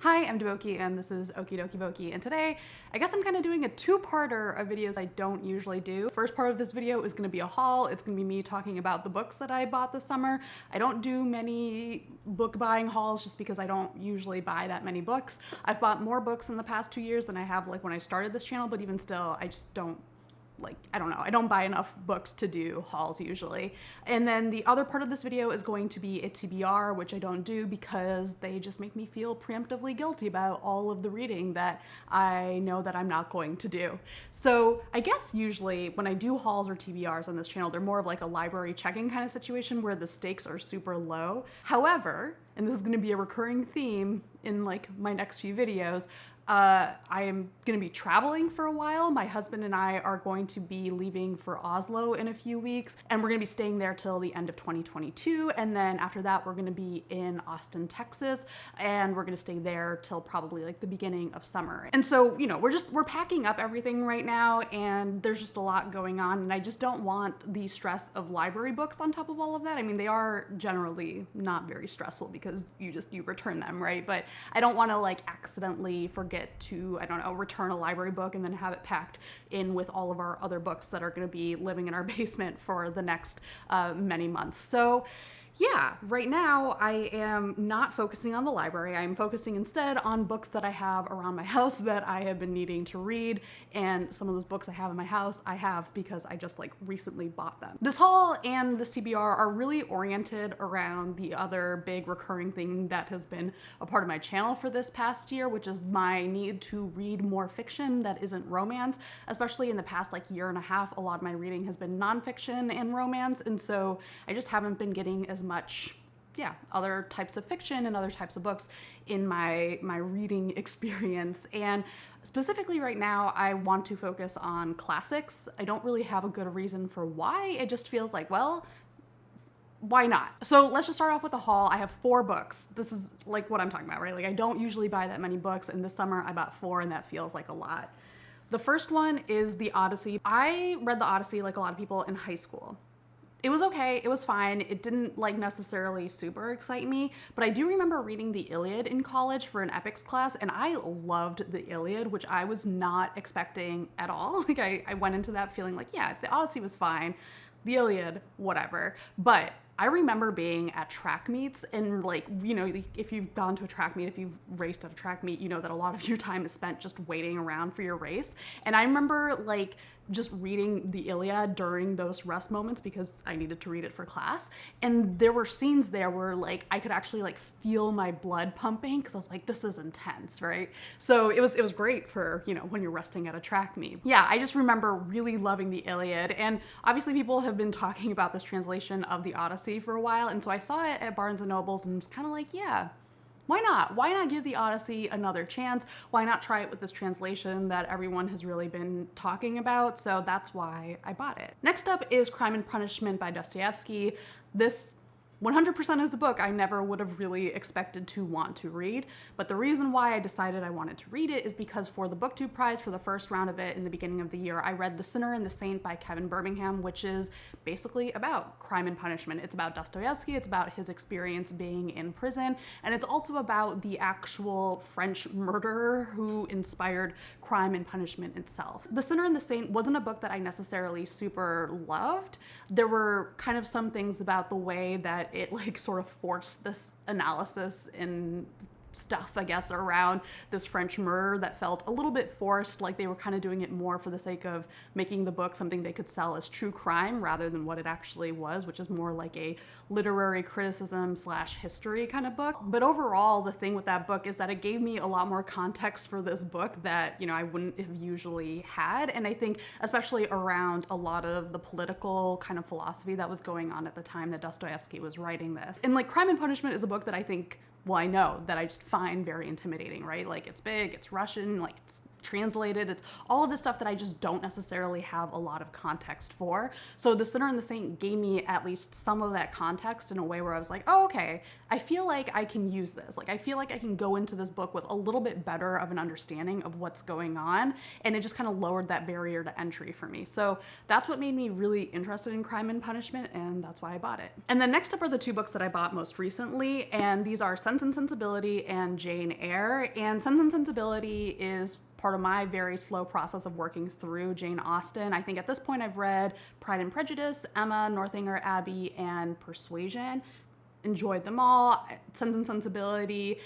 Hi, I'm Deboki and this is Okie Dokie Boki, and today I guess I'm kind of doing a two-parter of videos I don't usually do. First part of this video is going to be a haul. It's going to be me talking about the books that I bought this summer. I don't do many book buying hauls just because I don't usually buy that many books. I've bought more books in the past 2 years than I have like when I started this channel, but even still, I just don't I don't know, I don't buy enough books to do hauls usually. And then the other part of this video is going to be a TBR, which I don't do because they just make me feel preemptively guilty about all of the reading that I know that I'm not going to do. So I guess usually when I do hauls or TBRs on this channel, they're more of like a library checking kind of situation where the stakes are super low. However, and this is going to be a recurring theme in like my next few videos, I am going to be traveling for a while. My husband and I are going to be leaving for Oslo in a few weeks, and we're going to be staying there till the end of 2022. And then after that, we're going to be in Austin, Texas, and we're going to stay there till probably like the beginning of summer. And so, you know, we're packing up everything right now, and there's just a lot going on, and I just don't want the stress of library books on top of all of that. I mean, they are generally not very stressful because you return them, right? But I don't want to like accidentally forget to, I don't know, return a library book and then have it packed in with all of our other books that are going to be living in our basement for the next many months. So yeah, right now I am not focusing on the library. I'm focusing instead on books that I have around my house that I have been needing to read, and some of those books I have in my house I have because I just like recently bought them. This haul and this TBR are really oriented around the other big recurring thing that has been a part of my channel for this past year, which is my need to read more fiction that isn't romance. Especially in the past like year and a half, a lot of my reading has been nonfiction and romance, and so I just haven't been getting as much other types of fiction and other types of books in my reading experience. And specifically right now, I want to focus on classics. I don't really have a good reason for why. It just feels like, well, why not? So let's just start off with a haul. I have 4 books. This is like what I'm talking about, right? Like I don't usually buy that many books, and this summer I bought 4, and that feels like a lot. The first one is The Odyssey. I read The Odyssey like a lot of people in high school. It was okay, it was fine. It didn't like necessarily super excite me, but I do remember reading the Iliad in college for an epics class, and I loved the Iliad, which I was not expecting at all. Like I went into that feeling like, yeah, the Odyssey was fine, the Iliad, whatever. But I remember being at track meets, and like, you know, if you've gone to a track meet, if you've raced at a track meet, you know that a lot of your time is spent just waiting around for your race. And I remember like just reading the Iliad during those rest moments because I needed to read it for class. And there were scenes there where like I could actually like feel my blood pumping because I was like, this is intense, right? So it was great for, you know, when you're resting at a track meet. Yeah, I just remember really loving the Iliad, and obviously people have been talking about this translation of the Odyssey for a while, and so I saw it at Barnes & Noble's and was kind of like, yeah, why not? Why not give the Odyssey another chance? Why not try it with this translation that everyone has really been talking about? So that's why I bought it. Next up is Crime and Punishment by Dostoevsky. This 100% is a book I never would have really expected to want to read, but the reason why I decided I wanted to read it is because for the BookTube Prize, for the first round of it in the beginning of the year, I read The Sinner and the Saint by Kevin Birmingham, which is basically about crime and punishment. It's about Dostoevsky, it's about his experience being in prison, and it's also about the actual French murderer who inspired Crime and Punishment itself. The Sinner and the Saint wasn't a book that I necessarily super loved. There were kind of some things about the way that it like sort of forced this analysis and stuff, I guess, around this French murder that felt a little bit forced, like they were kind of doing it more for the sake of making the book something they could sell as true crime rather than what it actually was, which is more like a literary criticism / history kind of book. But overall, the thing with that book is that it gave me a lot more context for this book that, you know, I wouldn't have usually had. And I think especially around a lot of the political kind of philosophy that was going on at the time that Dostoevsky was writing this. And like Crime and Punishment is a book that I think, well, I know that I just find very intimidating, right? Like it's big, it's Russian, like it's translated. It's all of the stuff that I just don't necessarily have a lot of context for. So The Sinner and the Saint gave me at least some of that context in a way where I was like, oh, okay, I feel like I can use this. Like, I feel like I can go into this book with a little bit better of an understanding of what's going on. And it just kind of lowered that barrier to entry for me. So that's what made me really interested in Crime and Punishment, and that's why I bought it. And then next up are the two books that I bought most recently, and these are Sense and Sensibility and Jane Eyre. And Sense and Sensibility is part of my very slow process of working through Jane Austen. I think at this point I've read Pride and Prejudice, Emma, Northanger Abbey, and Persuasion. Enjoyed them all. Sense and Sensibility,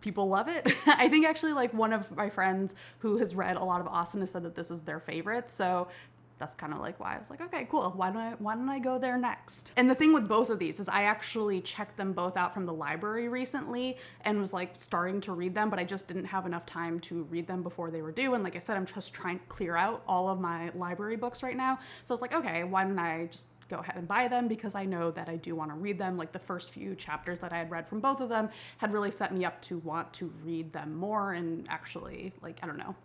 people love it. I think actually like one of my friends who has read a lot of Austen has said that this is their favorite. So that's kind of like why I was like, okay, cool. Why don't I go there next? And the thing with both of these is I actually checked them both out from the library recently and was like starting to read them, but I just didn't have enough time to read them before they were due. And like I said, I'm just trying to clear out all of my library books right now. So I was like, okay, why don't I just go ahead and buy them, because I know that I do want to read them. Like the first few chapters that I had read from both of them had really set me up to want to read them more and actually, like, I don't know,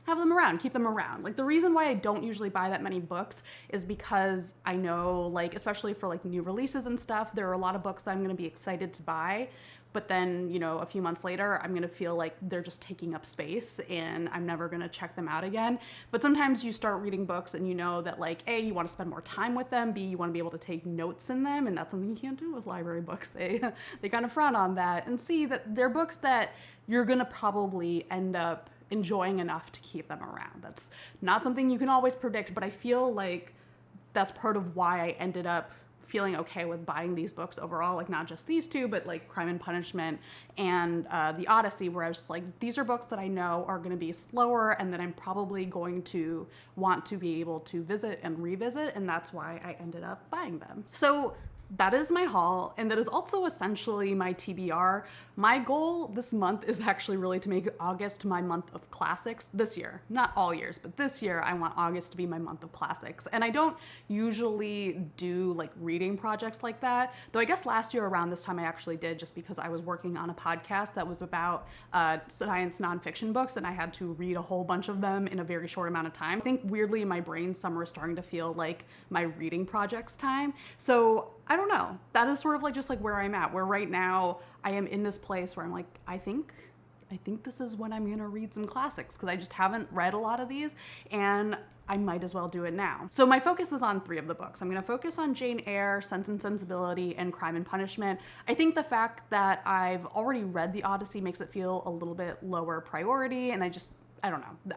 have them around, keep them around. Like the reason why I don't usually buy that many books is because I know, like, especially for like new releases and stuff, there are a lot of books that I'm going to be excited to buy, but then, you know, a few months later, I'm going to feel like they're just taking up space and I'm never going to check them out again. But sometimes you start reading books and you know that like, A, you want to spend more time with them, B, you want to be able to take notes in them, and that's something you can't do with library books. They kind of frown on that. And C, that they're books that you're going to probably end up enjoying enough to keep them around. That's not something you can always predict, but I feel like that's part of why I ended up feeling okay with buying these books overall, like not just these two, but like Crime and Punishment and The Odyssey, where I was just like, these are books that I know are going to be slower and that I'm probably going to want to be able to visit and revisit, and that's why I ended up buying them. So that is my haul, and that is also essentially my TBR. My goal this month is actually really to make August my month of classics this year. Not all years, but this year I want August to be my month of classics. And I don't usually do like reading projects like that, though I guess last year around this time I actually did, just because I was working on a podcast that was about science nonfiction books, and I had to read a whole bunch of them in a very short amount of time. I think weirdly in my brain summer is starting to feel like my reading projects time. So I don't know. That is sort of like just like where I'm at, where right now I am in this place where I'm like, I think this is when I'm gonna read some classics, because I just haven't read a lot of these and I might as well do it now. So my focus is on 3 of the books. I'm gonna focus on Jane Eyre, Sense and Sensibility, and Crime and Punishment. I think the fact that I've already read The Odyssey makes it feel a little bit lower priority, and I don't know.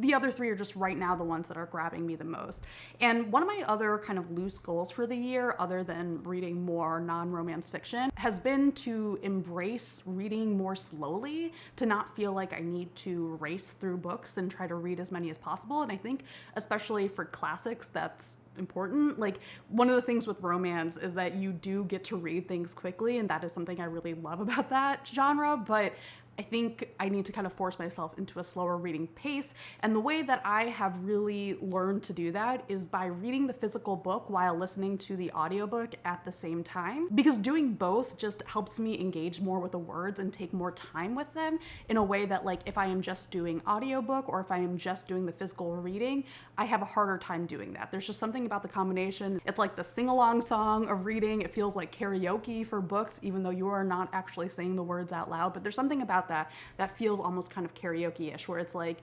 The other 3 are just right now the ones that are grabbing me the most. And one of my other kind of loose goals for the year, other than reading more non-romance fiction, has been to embrace reading more slowly, to not feel like I need to race through books and try to read as many as possible. And I think especially for classics, that's important. Like one of the things with romance is that you do get to read things quickly, and that is something I really love about that genre, but I think I need to kind of force myself into a slower reading pace. And the way that I have really learned to do that is by reading the physical book while listening to the audiobook at the same time. Because doing both just helps me engage more with the words and take more time with them in a way that, like, if I am just doing audiobook or if I am just doing the physical reading, I have a harder time doing that. There's just something about the combination. It's like the sing-along song of reading. It feels like karaoke for books, even though you are not actually saying the words out loud. But there's something about that feels almost kind of karaoke-ish, where it's like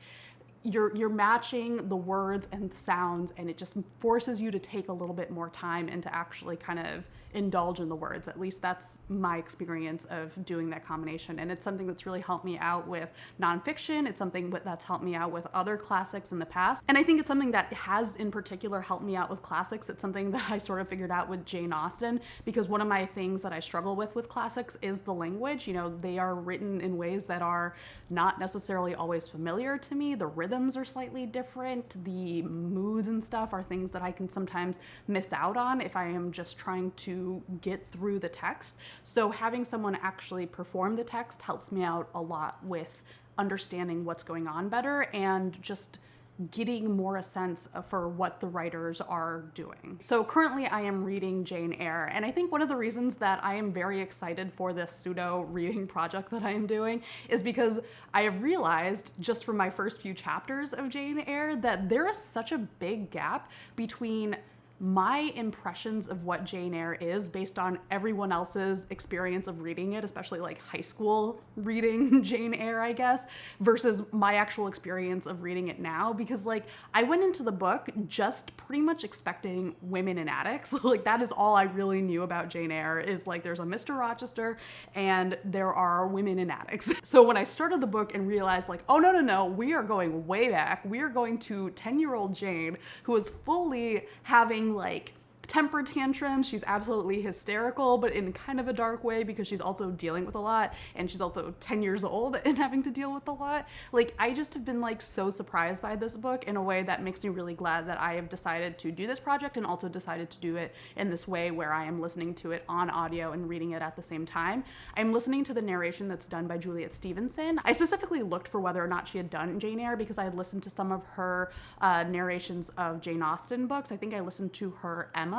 you're matching the words and the sounds, and it just forces you to take a little bit more time and to actually kind of indulge in the words. At least that's my experience of doing that combination, and it's something that's really helped me out with nonfiction. It's something that's helped me out with other classics in the past, and I think it's something that has in particular helped me out with classics. It's something that I sort of figured out with Jane Austen, because one of my things that I struggle with classics is the language. You know, they are written in ways that are not necessarily always familiar to me. The rhythms are slightly different. The moods and stuff are things that I can sometimes miss out on if I am just trying to get through the text. So having someone actually perform the text helps me out a lot with understanding what's going on better and just getting more a sense for what the writers are doing. So currently I am reading Jane Eyre, and I think one of the reasons that I am very excited for this pseudo reading project that I am doing is because I have realized just from my first few chapters of Jane Eyre that there is such a big gap between my impressions of what Jane Eyre is based on everyone else's experience of reading it, especially like high school reading Jane Eyre, I guess, versus my actual experience of reading it now. Because like I went into the book just pretty much expecting women in attics. Like that is all I really knew about Jane Eyre, is like there's a Mr. Rochester and there are women in attics. So when I started the book and realized like, oh no, we are going way back. We are going to 10-year-old Jane, who is fully having like temper tantrums. She's absolutely hysterical, but in kind of a dark way because she's also dealing with a lot, and she's also 10 years old and having to deal with a lot. Like I just have been like so surprised by this book in a way that makes me really glad that I have decided to do this project, and also decided to do it in this way where I am listening to it on audio and reading it at the same time. I'm listening to the narration that's done by Juliet Stevenson. I specifically looked for whether or not she had done Jane Eyre because I had listened to some of her narrations of Jane Austen books. I think I listened to her Emma,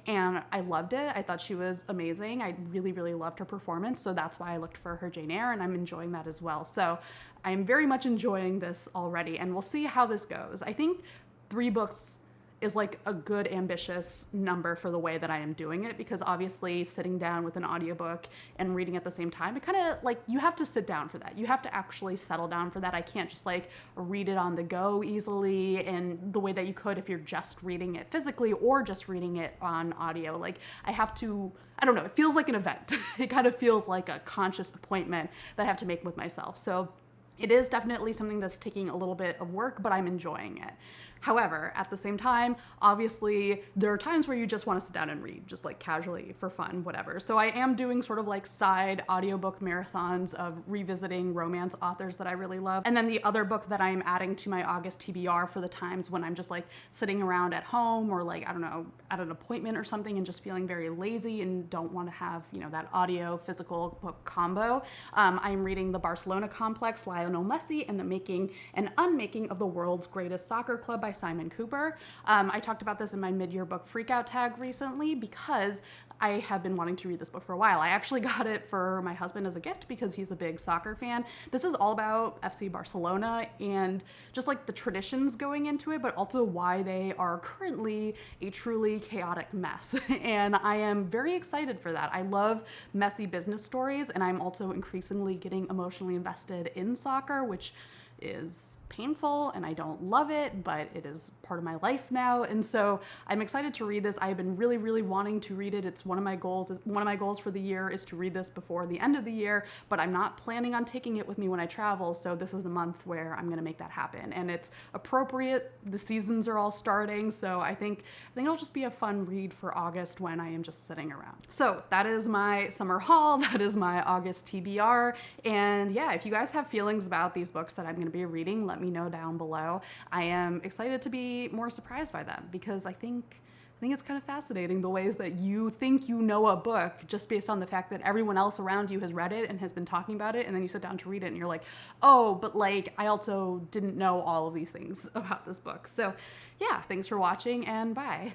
and I loved it. I thought she was amazing. I really, really loved her performance. So that's why I looked for her Jane Eyre, and I'm enjoying that as well. So I'm very much enjoying this already, and we'll see how this goes. I think 3 books is like a good ambitious number for the way that I am doing it, because obviously sitting down with an audiobook and reading at the same time, it kind of like, you have to sit down for that. You have to actually settle down for that. I can't just like read it on the go easily in the way that you could if you're just reading it physically or just reading it on audio. Like I have to, I don't know, it feels like an event. It kind of feels like a conscious appointment that I have to make with myself. So it is definitely something that's taking a little bit of work, but I'm enjoying it. However, at the same time, obviously, there are times where you just want to sit down and read, just like casually for fun, whatever. So I am doing sort of like side audiobook marathons of revisiting romance authors that I really love. And then the other book that I'm adding to my August TBR for the times when I'm just like sitting around at home or like, I don't know, at an appointment or something and just feeling very lazy and don't want to have, you know, that audio physical book combo. I'm reading The Barcelona Complex, Lionel Messi and the Making and Unmaking of the World's Greatest Soccer Club by Simon Cooper. I talked about this in my mid-year book freakout tag recently because I have been wanting to read this book for a while. I actually got it for my husband as a gift because he's a big soccer fan. This is all about FC Barcelona and just like the traditions going into it, but also why they are currently a truly chaotic mess. And I am very excited for that. I love messy business stories, and I'm also increasingly getting emotionally invested in soccer, which is painful and I don't love it, but it is part of my life now. And so I'm excited to read this. I've been really, really wanting to read it. It's one of my goals. One of my goals for the year is to read this before the end of the year, but I'm not planning on taking it with me when I travel. So this is the month where I'm going to make that happen. And it's appropriate. The seasons are all starting. So I think it'll just be a fun read for August when I am just sitting around. So that is my summer haul. That is my August TBR. And yeah, if you guys have feelings about these books that I'm going to be reading, let me know down below. I am excited to be more surprised by them because I think it's kind of fascinating the ways that you think you know a book just based on the fact that everyone else around you has read it and has been talking about it, and then you sit down to read it and you're like, oh, but like I also didn't know all of these things about this book. So yeah, thanks for watching and bye.